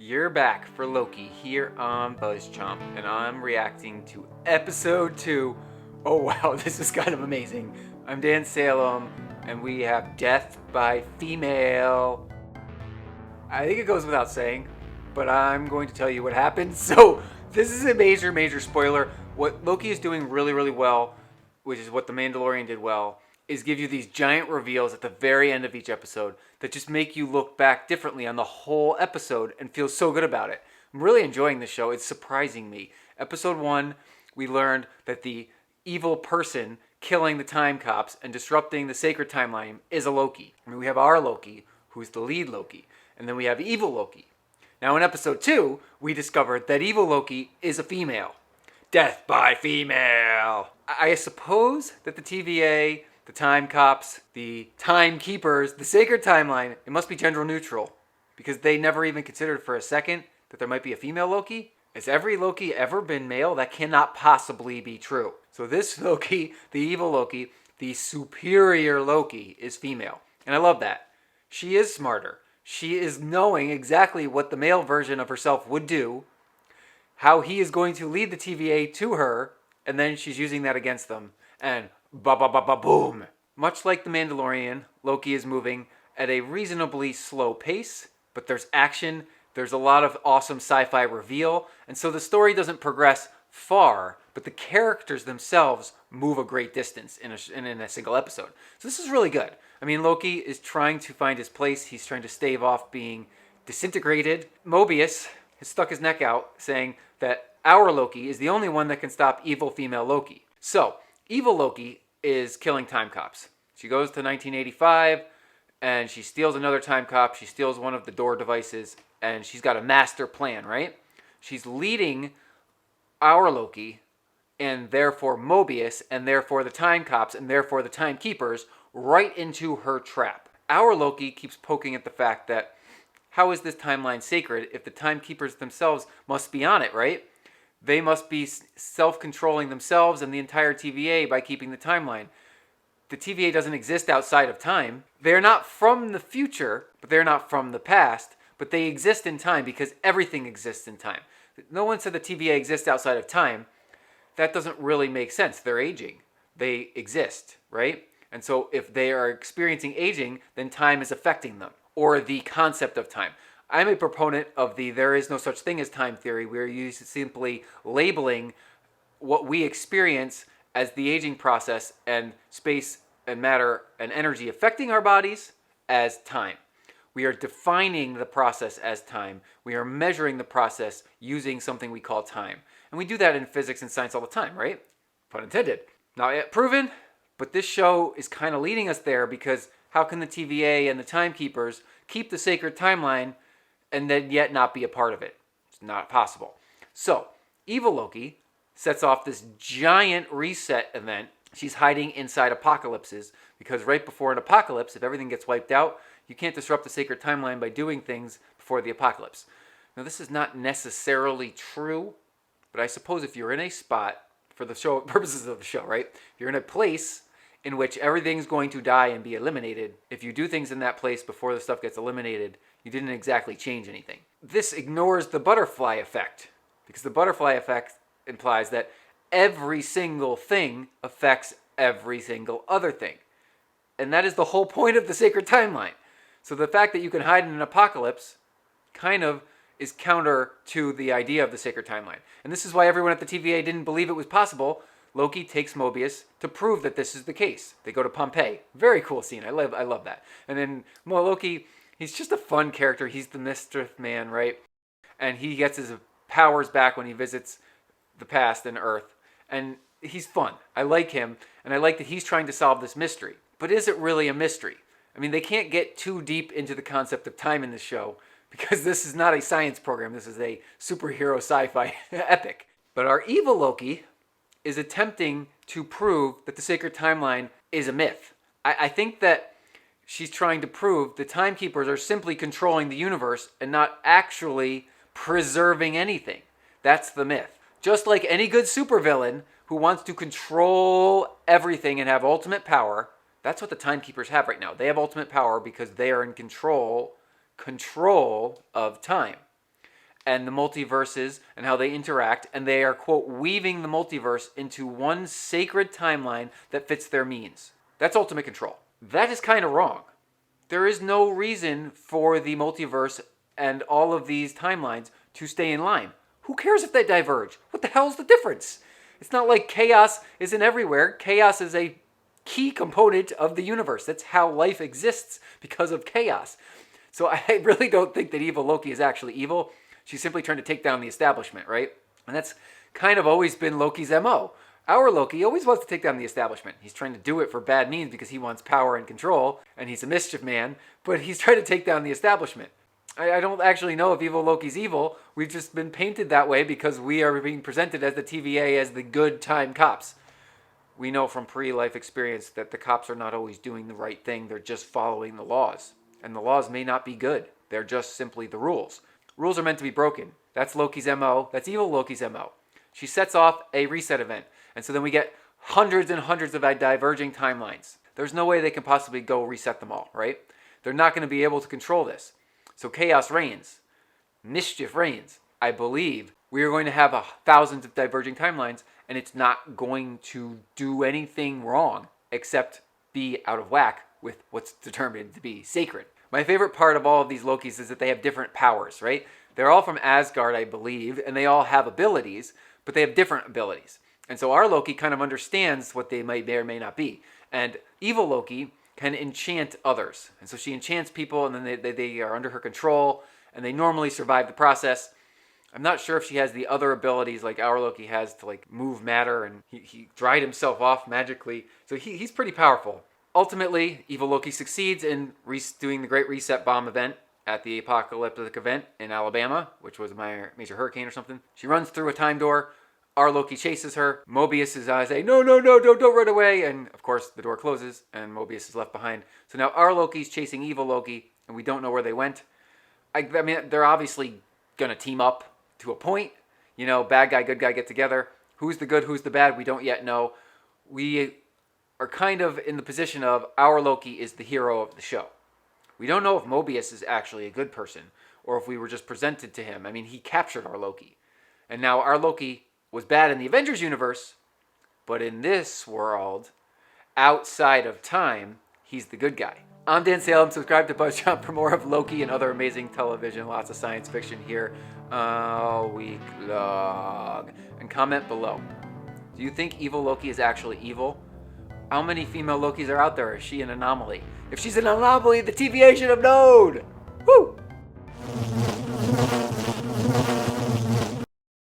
You're back for Loki here on BuzzChomp, and I'm reacting to episode 2. Oh wow, this is kind of amazing. I'm Dan Salem, and we have death by female. I think it goes without saying, but I'm going to tell you what happened. So, this is a major spoiler. What Loki is doing really well, which is what The Mandalorian did well, is give you these giant reveals at the very end of each episode that just make you look back differently on the whole episode and feel so good about it. I'm really enjoying this show. It's surprising me. Episode 1, we learned that the evil person killing the time cops and disrupting the sacred timeline is a Loki. I mean, we have our Loki, who's the lead Loki, and then we have evil Loki. Now, in episode 2, we discovered that evil Loki is a female. Death by female. I suppose that the TVA, the time cops, the timekeepers, the sacred timeline, it must be gender neutral because they never even considered for a second that there might be a female Loki. Has every Loki ever been male? That cannot possibly be true. So this Loki, the evil Loki, the superior Loki, is female. And I love that. She is smarter. She is knowing exactly what the male version of herself would do, how he is going to lead the TVA to her, and then she's using that against them. And boom. Much like The Mandalorian, Loki is moving at a reasonably slow pace, but there's action, there's a lot of awesome sci-fi reveal, and so the story doesn't progress far, but the characters themselves move a great distance in a single episode. So this is really good. I mean, Loki is trying to find his place. He's trying to stave off being disintegrated. Mobius has stuck his neck out, saying that our Loki is the only one that can stop evil female Loki. So, evil Loki is killing time cops. She goes to 1985, and she steals another time cop. She steals one of the door devices, and she's got a master plan, right? She's leading our Loki, and therefore Mobius, and therefore the time cops, and therefore the timekeepers, right into her trap. Our Loki keeps poking at the fact that how is this timeline sacred if the timekeepers themselves must be on it, right? They must be self-controlling themselves and the entire TVA by keeping the timeline. The TVA doesn't exist outside of time. They're not from the future, but they're not from the past, but they exist in time because everything exists in time. No one said the TVA exists outside of time. That doesn't really make sense. They're aging. They exist, right? And so if they are experiencing aging, then time is affecting them, or the concept of time. I'm a proponent of the there is no such thing as time theory. We're simply labeling what we experience as the aging process and space and matter and energy affecting our bodies as time. We are defining the process as time. We are measuring the process using something we call time. And we do that in physics and science all the time, right? Pun intended. Not yet proven, but this show is kind of leading us there because how can the TVA and the timekeepers keep the sacred timeline and then yet not be a part of it? It's not possible. So, evil Loki sets off this giant reset event. She's hiding inside apocalypses because right before an apocalypse, if everything gets wiped out, you can't disrupt the sacred timeline by doing things before the apocalypse. Now, this is not necessarily true, but I suppose if you're in a spot, for the show purposes of the show, right? If you're in a place in which everything's going to die and be eliminated, if you do things in that place before the stuff gets eliminated, you didn't exactly change anything. This ignores the butterfly effect, because the butterfly effect implies that every single thing affects every single other thing. And that is the whole point of the sacred timeline. So the fact that you can hide in an apocalypse kind of is counter to the idea of the sacred timeline. And this is why everyone at the TVA didn't believe it was possible. Loki takes Mobius to prove that this is the case. They go to Pompeii. Very cool scene. I love that. And then Loki, he's just a fun character. He's the mischief man, right? And he gets his powers back when he visits the past and Earth. And he's fun. I like him. And I like that he's trying to solve this mystery. But is it really a mystery? I mean, they can't get too deep into the concept of time in this show because this is not a science program. This is a superhero sci-fi epic. But our evil Loki is attempting to prove that the sacred timeline is a myth. I think that she's trying to prove the timekeepers are simply controlling the universe and not actually preserving anything. That's the myth. Just like any good supervillain who wants to control everything and have ultimate power, that's what the timekeepers have right now. They have ultimate power because they are in control of time. and the multiverses and how they interact, and they are, quote, weaving the multiverse into one sacred timeline that fits their means. That's ultimate control. That is kind of wrong. There is no reason for the multiverse and all of these timelines to stay in line. Who cares if they diverge? What the hell's the difference? It's not like chaos isn't everywhere. Chaos is a key component of the universe. That's how life exists, because of chaos. So I really don't think that evil Loki is actually evil. She's simply trying to take down the establishment, right? And that's kind of always been Loki's MO. Our Loki always wants to take down the establishment. He's trying to do it for bad means because he wants power and control, and he's a mischief man, but he's trying to take down the establishment. I don't actually know if evil Loki's evil. We've just been painted that way because we are being presented as the TVA as the good time cops. We know from pre-life experience that the cops are not always doing the right thing. They're just following the laws. And the laws may not be good. They're just simply the rules. Rules are meant to be broken. That's Loki's MO. That's evil Loki's MO. She sets off a reset event. And so then we get hundreds and hundreds of diverging timelines. There's no way they can possibly go reset them all, right? They're not going to be able to control this. So chaos reigns. Mischief reigns. I believe we are going to have thousands of diverging timelines, and it's not going to do anything wrong except be out of whack with what's determined to be sacred. My favorite part of all of these Lokis is that they have different powers, right? They're all from Asgard, I believe, and they all have abilities, but they have different abilities. And so our Loki kind of understands what they may or may not be. And evil Loki can enchant others. And so she enchants people, and then they are under her control, and they normally survive the process. I'm not sure if she has the other abilities like our Loki has to like move matter, and he dried himself off magically. So he's pretty powerful. Ultimately, evil Loki succeeds in doing the Great Reset Bomb event at the apocalyptic event in Alabama, which was a major hurricane or something. She runs through a time door. Our Loki chases her. Mobius is saying, no, don't run away. And of course, the door closes and Mobius is left behind. So now our Loki's chasing evil Loki, and we don't know where they went. I mean, they're obviously going to team up to a point. You know, bad guy, good guy get together. Who's the good, who's the bad, we don't yet know. We are kind of in the position of our Loki is the hero of the show. We don't know if Mobius is actually a good person or if we were just presented to him. I mean, he captured our Loki. And now our Loki was bad in the Avengers universe, but in this world, outside of time, he's the good guy. I'm Dan Salem. Subscribe to BuzzChomp for more of Loki and other amazing television. Lots of science fiction here all week long. And comment below. Do you think evil Loki is actually evil? How many female Lokis are out there? Is she an anomaly? If she's an anomaly, the TVA should have known!